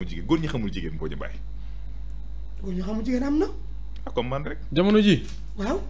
jigéen góor ñi xamul jigéen boo ñu bàyyi. góor ñi xamul jigéen am na. ah comme man rek. jamono ji. waaw.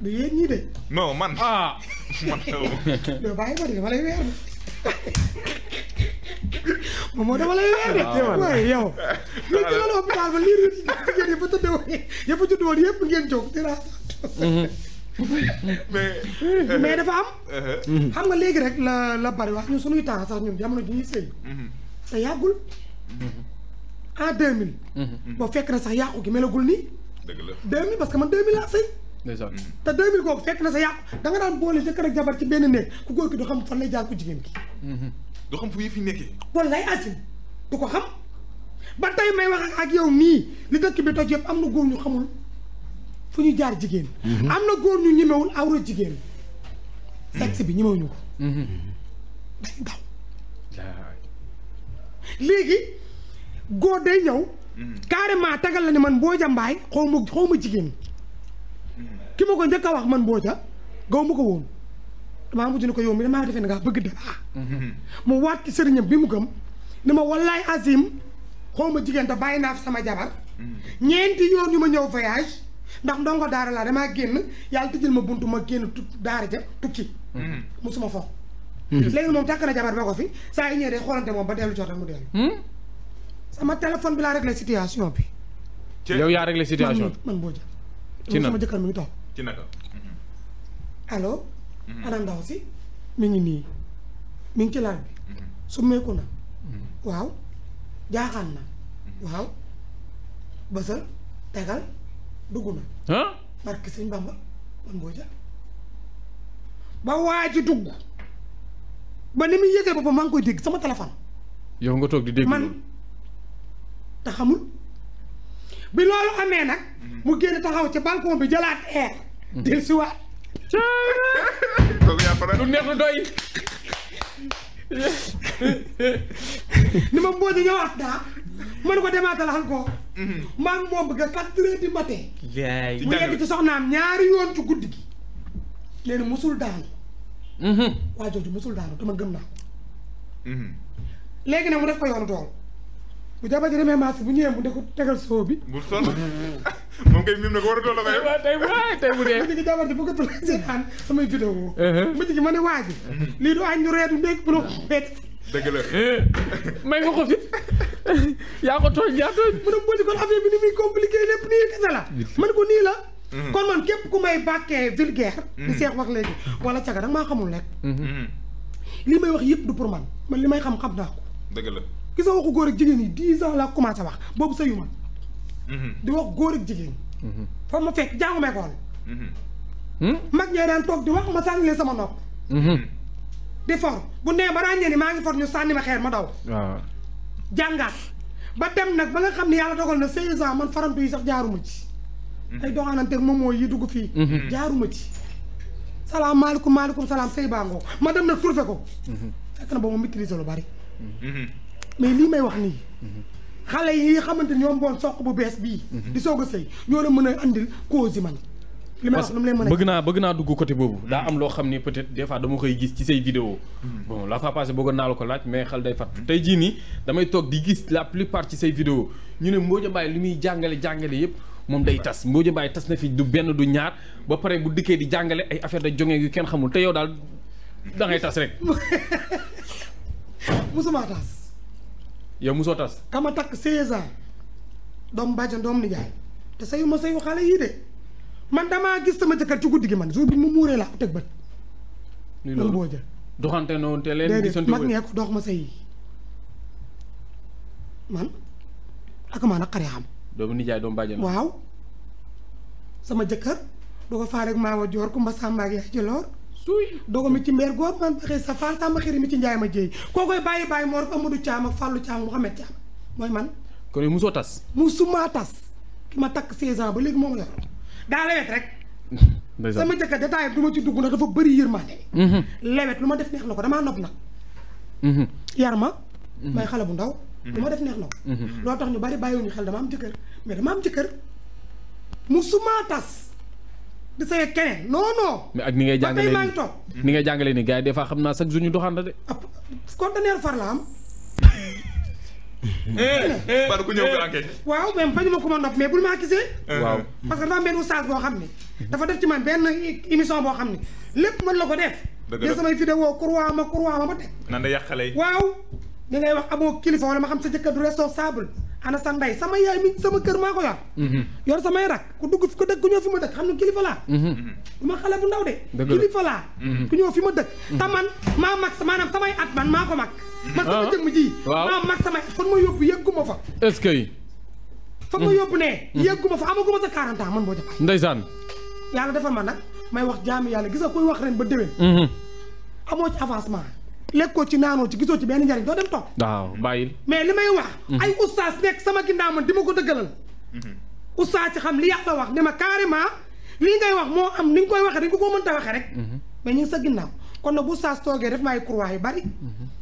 du yéen ñii de. non man. ah. man doo bàyyi ba de dama lay weer de. moom dama lay weer de. waaye yow. ñu ci la hôpital ba liir jigéen yi fa tëdd woon yëpp judd woon yëpp ngeen jóg di mais dafa am. xam nga léegi rek la bari wax ñun suñuy temps sax ñun jamono ji ñuy sëy te yàggul. en 2000. boo fekk na sax yàqu gi melagul nii. dëgg la 2000 parce que man 2000 laa sëy. ndeysaan. te 2000 kooku fekk na sa yàqu da nga daan boole jëkkër ak jabar ci benn néeg ku góor ki du xam fan lay jaar ku jigéen ki. du xam fu yi fi nekkee. wallaay asim du ko xam ba tey may wax ak yow nii li dëkk bi toj yëpp am na góor ñu xamul fu ñu jaar jigéen. am na góor ñu ñemewul awra jigéen. sexe bi ñemewuñu ko. dañu daw. léegi góor day ñëw. carrément tagal la ne man Mbooja Mbaay xaw ma jigéen. ki ma ko njëkk a wax man Mbooja gaw ma ko woon damaa mujj ne ko yow mi damaa defee ne ngaa bëgg dara. mu waat ci sëriñam bi mu gëm ne ma wallaay Azim xaw ma jigéen te bàyyi naa fi sama jabar. ñeenti yoon ñu ma ñëw voyage ndax ndongo daara laa damaa génn yàlla tëjal ma buntu ma génn daara ja tukki. musuma fo. léegi moom takk na jabar ba ko fi saa yu ñëwee day xoolante moom ba dellu jot rek mu dellu. sama téléphone bi laa réglé situation bi. yow yaa réglé situation bi man Mbooja. ci na sama jëkkër mi ngi toog. ci naka. allo. ana ndaw si. mi ngi nii mi ngi ci laal bi. su meeku na. waaw jaaxaan na. waaw bësal tegal dugg na. ah. barke sëñ Bamba man Mbooja. ba waa ji dugg. ba ni muy yëgee boppam maa ngi koy dégg sama téléphone. yow nga toog di dégg man te xamul bi loolu amee nag mu génn taxaw ci balcon bi jëlaat air. del si waat. kooku yaa pare. lu neex lu doy. ni ma Mbooja ñëwaat daa mën ko demaatal encore. maa ngi moom bëgg a 4 heures du matin. mu yegg ci soxnaam ñaari yoon ci guddi gi. nee na musul daanu. waa jooju musul daanu te ma gëm naa ko. léegi nag mu def ko yoonu tool bu jabar ji demee marché bu ñëwee mu de ko tegal soo bi. bu sonn moom kay mim na ko war a toll la koy. tey bu dee. mujj gi jabar ji bu ko tudd seetaan samay vidéo. mujj gi ma ne waa ji lii du añ ñu reetu ndéeg bu dëgg la. may nga ko fi yaa ko tooñ yaa tooñ. mu ne Mbooja kon affaire bi ni muy compliqué lépp nii kese la. man ko nii la. kon man képp ku may bàkkee vulgaire. di seex wax léegi wala caga danga maa xamul rek. li may wax yëpp du pour man li may xam naa ko. dëgg la. gis nga waxu góor ak jigéen yi 10 ans laa commencé wax boobu sëyu ma. di wax góor ak jigéen. foofu ma fekk jàngu ma école. mag ñee daan toog di wax ma sànni leen sama nopp. di for bu nee ba ràññee ni maa ngi for ñu sànni ma xeer ma daw. waaw. jàngaat ba dem nag ba nga xam ne yàlla dogal na 16 ans man farantu yi sax jaaruma ci. ay doxaananteeg moom mooy yi dugg fii. jaaruma ci. salaamaaleykum maaleykum salaam sëy baangoo ma dem nag surfe ko. fekk na boobu ma maîtriser lu bari. mais lii may wax nii. xale yi xamante ni ñoom boon soq bu bees bii. di soog a sëy ñoo la mën a andil cause yi man. li may wax nu mu leen mën a bëgg naa dugg côté boobu. daa am loo xam ni peut-être des fois dama koy gis ci say vidéo. bon la fois passée bëggoon naa la ko laaj mais xel day fat tey jii nii damay toog di gis la plupart ci say vidéo ñu ne Mbooja Mbaay li muy jàngale yëpp moom day tas Mbooja Mbaay tas na fi du benn du ñaar ba pare bu dikkee di jàngale ay affaire de jonge yu kenn xamul te yow daal da ngay tas rek. musuma tas. yow musoo tas. kama takk 16 ans doom bàjjan doom nijaay te sayu ma sayu xale yii de man damaa gis sama jëkkër ci guddi gi man jour bi mu muuree laa ko teg bët. ni loolu Mbooja doxante noonu te leen gisante mag ñee ko dox ma sëy man ak maa nag xaree xam. doomu nijaay doomu bàjjan. waaw sama jëkkër du ko faa rek maa wa joor kumba sàmba ak yaay ci loor. suuy dogo mi ci mbeer góor man baxee sa faal sàmba xëri mi ci njaay ma jéey koo koy bàyyi moo rek Amadou Thiam ak Fallou Thiam Mouhamed Thiam mooy man. kon yow musoo tas. musuma tas ki ma takk 16 ans ba léegi moom yor daa lewet rek. sama jëkkër détail du ma ci dugg nag dafa bëri yërmande. lewet lu ma def neex na ko damaa nopp nag. yar ma. may xale bu ndaw. lu ma def neex na ko. loo tax ñu bari bàyyiwuñu xel dama am jëkkër mais dama am jëkkër musuma tas. di say keneen non non. mais ak ni ngay jàngalee maa ngi toog. ni ngay jàngalee ni gars yi des fois xam naa chaque jour ñu doxaan la de. conteneur far la am. Badou ku ñëw nga enquête. waaw même bañu ma ko ma nopp mais bul maa gisee. waaw parce que dafa am benn oustaz boo xam ne. dafa def ci man benn émission boo xam ne lépp mën la ko def. dëgg la samay vidéo kurwaa ma ba teg. nan da yàq xale yi. waaw li ngay wax amoo kilifa wala ma xam sa jëkkër du responsable ana sa ndey sama yaay mi sama kër maa ko yor. yor samay rak ku dugg fi ko dëkk ku ñëw fi ma dëkk xam ne kilifa laa. du ma xale bu ndaw de. kilifa laa. ku ñëw fi ma dëkk. te man maa mag maanaam samay at man maa ko mag. man sama jëmm ji. maa mag samay at fan ma yóbbu yëgguma fa. est-ce que. fan ma yóbbu ne. yëgguma fa amaguma sa 40 ans man boo jëfee. ndeysaan. yàlla defal ma nag may wax jaami yàlla gis nga koy wax ren ba déwén. amoo ci avancement. lekkoo ci naanoo ci gisoo ci benn njariñ doo dem toog. waaw bàyyil. mais li may wax. ay oustaz nekk sama ginnaaw man di ma ko dëggalal. oustaz ci xam li yàlla wax ne ma carrément lii ngay wax moo am ni nga koy waxee dañ ko koo mënta waxee rek. mais ñu ngi sa ginnaaw kon nag bu oustaz toogee def ma ay croix yu bari.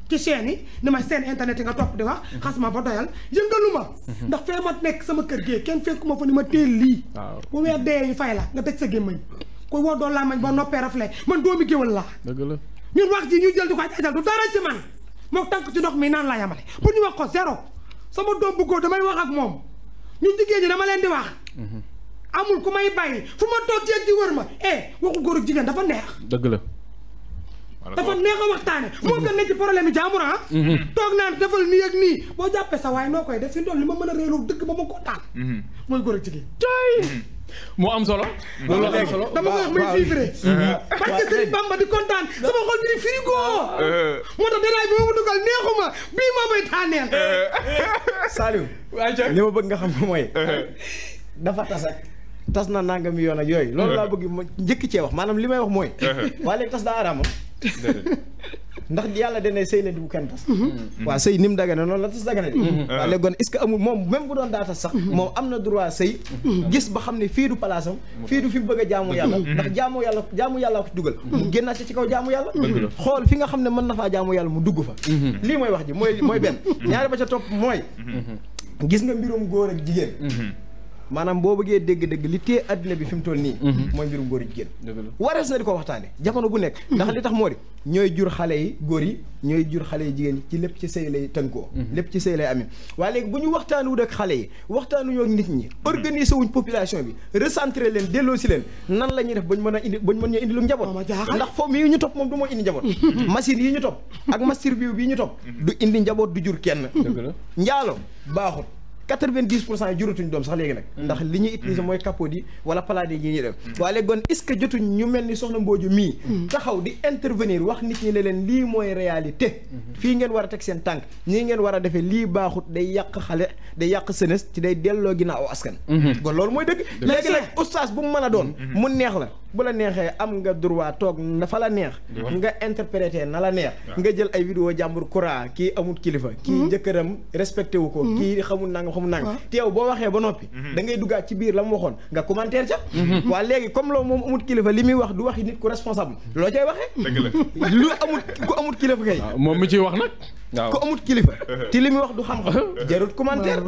ci chaîne yi ni ma seen internet yi nga topp di wax. xas ma ba doyal yëngalu ma. ndax fee ma nekk sama kër gee kenn fekkuma fa ni ma teel lii. waaw bu weer dee ñu fay la nga tëj sa gémmañ koy woo doon laa mañ ba noppee rafle man doomi géwal laa. dëgg la. ñun wax ji ñu jël di ko ajal du dara ci man moo tànk ci ndox mi naan laa yamale pour ñu wax ko zéro sama doom bu góor damay wax ak moom ñu jigéen ñi dama leen di wax amul ku may bàyyi fu ma toog jeeg di wër ma waxu góor ak jigéen dafa neex dëgg la. dafa neex a waxtaane moo gën ne ci problème yi jaamur toog naan defal nii ak nii boo jàppee sa waaye noo koy def fi ndool li ma mën a réeloo dëgg ba ma kontaan mooy góor ak jigéen mu am solo. loolu am solo dama ko wax muy fiifré parce que Sëriñ Bamba di kontaan sama xol bi di frigo moo tax détail bi ma dugal neexuma bii moo may taaneel Saliou li ma bëgg nga xam mooy dafa tas na nangami yoon ak yooyu loolu laa bëgg ma njëkk cee wax maanaam li may wax mooy waa léegi tas daa araama ndax yàlla dana sëy leen di bu kenn tas waaw sëy ni mu dagane noonu la tas dagane di waaw léegi kon est-ce que amul moom même bu doon daa tas sax moom am na droit sëy gis ba xam ne fii du palaasam fii du fi bëgg a jaamu yàlla ndax jaamu yàlla ko dugal mu génnaat ci kaw jaamu yàlla xool fi nga xam ne mën na faa jaamu yàlla mu dugg fa lii mooy wax ji mooy benn ñaari ba ca topp mooy gis nga mbirum góor ak jigéen maanaam boo bëggee dégg-dégg li tee addina bi fi mu toll nii mooy mbirum góor yi jigéen warees na di ko waxtaane jamono bu nekk ndax li tax moo di ñooy jur xale yi góor yi ñooy jur xale yi jigéen ci lépp ci sëy lay tënkoo lépp ci sëy lay amee waaye léegi bu ñu waxtaanu ak xale yi waxtaanuñoo ak nit ñi organiser wuñ population bi recentrer leen delloo si leen nan la ñuy def bañ mën a indi bañ mën ñu indi lu njaboot ndax foofu mii ñu topp moom du moo indi njaboot machine yi ñu topp ak mastir bi bii ñu topp du indi njaboot du jur kenn njaalo baaxut 90% yi juratuñ doom sax léegi nag ndax li ñuy utiliser mooy capote yi wala palade yi ñuy def waaye léegi kon est-ce que jotuñ ñu mel ni soxna Mbooju mii taxaw di intervenir wax nit ñi ne leen lii mooy réalité fii ngeen war a teg seen tànk ñii ngeen war a defee lii baaxut day yàq xale day yàq senes ci day delloo ginnaaw askan kon loolu mooy dëgg léegi nag oustaz bu mu mën a doon mu neex la bu la neexee am nga droit toog na fa la neex nga interpréter na la neex nga jël ay vidéo jàmbur kura kii amul kilifa kii jëkkëram respecté wu ko kii xamul nangam te yow boo waxee ba noppi da ngay duggaat ci biir la mu waxoon nga commentaire ca waa léegi comme loolu moom amul kilifa li muy wax du waxi nit ku responsable loo cay waxee lu ku amul kilifa kay moom mi ciy wax nag ku amul kilifa te li muy wax du xam-xam jarut commentaire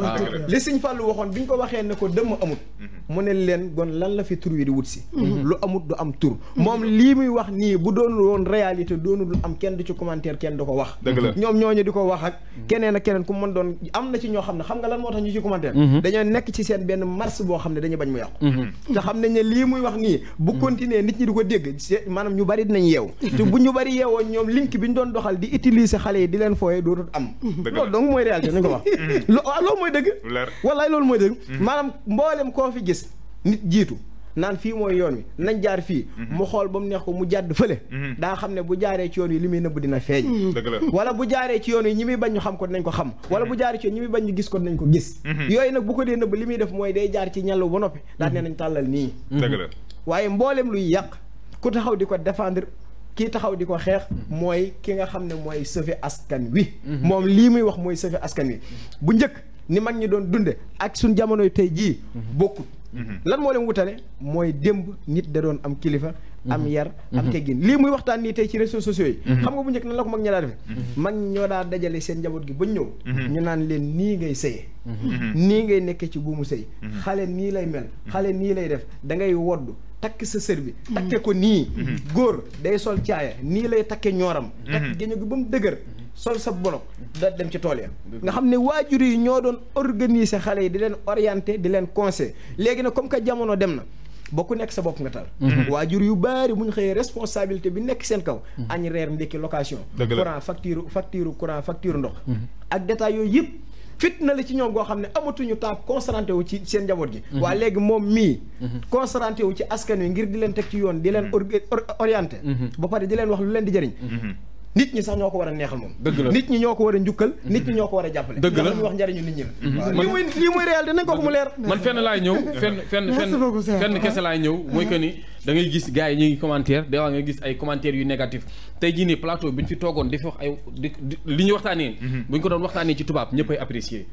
li Sëñ Fallu waxoon bi ñu ko waxee ne ko dëmm amut mu ne leen gon lan la fi tur wi di wut si lu amut du am tur moom lii muy wax nii bu doonul woon réalité doonul am kenn du ci commentaire kenn du ko wax ñoom ñooñu di ko wax ak keneen ak keneen ku mën doon am na ci ñoo xam ne xam nga lan moo tax ñu ci commentaire dañoo nekk ci seen benn mars boo xam ne dañuy bañ mu yàqu te xam nañ ne lii muy wax nii bu continuer nit ñi di ko dégg maanaam ñu bari dinañ yeew te bu ñu bari yeewoon ñoom link bi ñu doon doxal di utiliser xale yi di leen fooye dootul am loolu donc mooy réalité nañ ko wax loolu mooy dëgg wallaay loolu mooy dëgg maanaam mboolem koo fi gis nit jiitu naan fii mooy yoon wi nañ jaar fii mu xool ba mu neex ko mu jàdd fële daa xam ne bu jaaree ci yoon wi li muy nëbb dina feeñ wala bu jaaree ci yoon wi ñi muy bañ ñu xam ko dinañ ko xam wala bu jaaree ci yoon ñi muy bañ ñu gis ko dinañ ko gis yooyu nag bu ko dee nëbb li muy def mooy day jaar ci ñàllu ba noppi daal ne nañ tàllal nii waaye mboolem luy yàq ku taxaw di ko défendre kii taxaw di ko xeex mooy ki nga xam ne mooy sauver askan wi moom lii muy wax mooy sauver askan wi bu njëkk ni mag ñi doon dunde ak suñ jamonoy tey jii bokkut lan moo leen wutale mooy démb nit da doon am kilifa am yar am teggin lii muy waxtaan nii tey ci réseaux sociaux yi xam nga bu njëkk nan la ko mag ña daa defee mag ñoo daa dajale seen njaboot gi ba ñëw ñu naan leen nii ngay sëye nii ngay nekkee ci buumu sëy xale nii lay mel xale nii lay def da ngay wodd takk sa sër bi takke ko nii góor day sol caaya nii lay takke ñooram takk géño gi ba mu dëgër sol sa bolok da dem ci tool ya nga xam ne waajur yi ñoo doon organiser xale yi di leen orienter di leen conseiller léegi nag comme que jamono dem na ba ku nekk sa bopp nga tal waajur yu bari bu ñu xëyee responsabilité bi nekk seen kaw añ reer ndekki location courant facture courant facture ndox ak détail yooyu yëpp fitna la ci ñoom goo xam ne amatuñu temps concentré wu ci seen njaboot gi waa léegi moom mii concentré wu ci askan wi ngir di leen teg ci yoon di leen orienté ba pare di leen wax lu leen di jëriñ nit ñi sax ñoo ko war a neexal moom nit ñi ñoo ko war a njukkal nit ñi ñoo ko war a jàppale dëgg la ñu wax njariñu nit ñi la lii muy réel dinañ ko mu leer man fenn laay ñëw fenn kese laay ñëw mooy que ni da ngay gis gars yi ñu ngi commentaire des fois nga gis ay commentaires yu négatif tey jii nii plateau bi ñu fi toogoon di fi wax ay li ñuy waxtaanee bu ñu ko doon waxtaanee ci tubaab ñëpp ay apprécier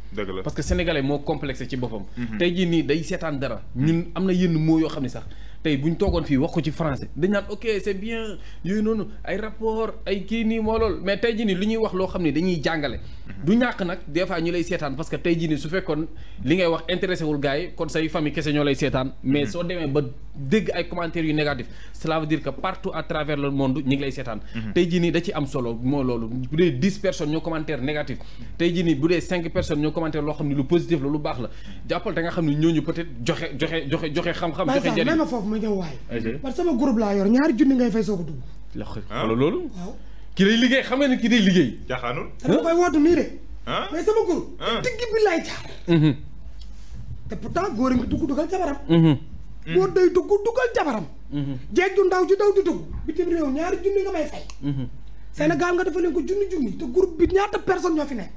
parce que sénégalais moo complexé ci boppam tey jii nii day seetaan dara ñun am na yenn mots yoo xam ne sax tey bu ñu toogoon fii wax ko ci français dañ naan ok c'est bien yooyu noonu ay rapport ay kii nii moo loolu mais tey jii nii li ñuy wax loo xam ne dañuy jàngale du ñàkk nag des fois ñu lay seetaan parce que tey jii nii su fekkoon li ngay wax intéressé wul gars yi kon say famille kese ñoo lay seetaan mais soo demee ba dégg ay commentaires yu négatif cela veut dire que partout à travers le monde ñi ngi lay seetaan tey jii nii da ci am solo moo loolu bu dee 10 personnes ñoo commentaire négatif tey jii nii bu dee 5 personnes ñoo commentaire loo xam ne lu positif la lu baax la jàppal te nga xam ne ñooñu peut-être joxe xam-xam joxe njëriñ ma ñëw waay parce que sama groupe laa yor ñaari junni ngay fay soo ko dugg wala loolu waaw ki lay liggéey xam nga ne ki day liggéey jaaxaanul dama koy wootu nii de mais sama groupe digg bi lay jaar te pourtant góor a ngi dugal jabaram góor day dugal jabaram jeeg ju ndaw ju daw di dugg bitim réew ñaari junni nga may fay Sénégal nga dafa leen ko junni te groupe bi ñaata personne ñoo fi nekk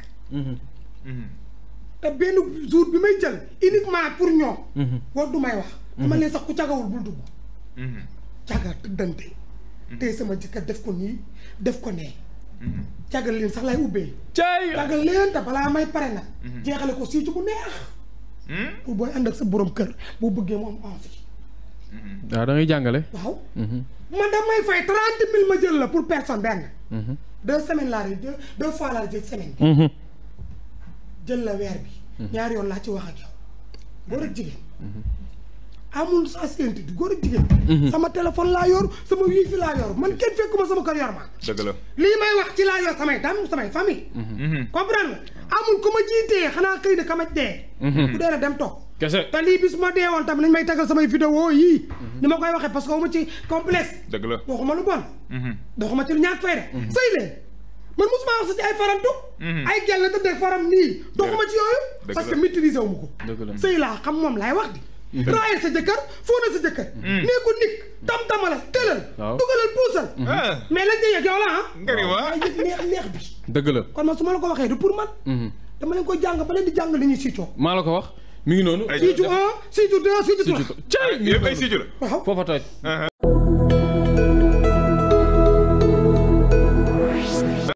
te benn jour bi may jël uniquement pour ñoom war du may wax dama leen sax ku cagawul bul dugg caga tëddante tey sama jëkkër def ko nii def ko nee cagal leen sax lay ubbee cagal leen te balaa may pare nag jeexale ko siicu bu neex pour booy ànd ak sa borom kër boo bëggee mu am envie waaw da ngay jàngale waaw man damay fay 30 000 ma jël la pour personne benn 2 semaines laa rek 2 fois laa jël semaine bi jël la weer bi ñaari yoon laa ci wax ak yow góor ak jigéen amul sens interdit góor ak jigéen sama téléphone laa yor sama wifi laa yor man kenn fekkuma sama kër yor ma dëgg la lii may wax ci laa yor samay famille comprendre nga amul ku ma jiitee xanaa xëy na kamaj dee ku dee na dem toog kese te lii bis ma dee woon tam nañ may tegal samay vidéo yii ni ma koy waxee parce que wuma ci complexe dëgg la doxuma lu bon doxuma ci lu ñàkk fay de sëy leen man mosuma wax sa ci ay farantu ay gel la tëddee faram nii doxuma ci yooyu parce que maîtriser wu ma ko sëy laa xam moom laay wax di raayal sa jëkkër foo na sa jëkkër nee ko nikk tam-tamala tëlal dugalal puusal mais lañ ca yëg yow la ay yëg neex bi dëgg la kon man su ma la ko waxee du pour man dama leen koy jàng ba leen di jàng li ñuy siicoo maa la ko wax mi ngi noonu siicu 1 siicu 2 siicu 3 cay yëpp ay siicu la foofa toj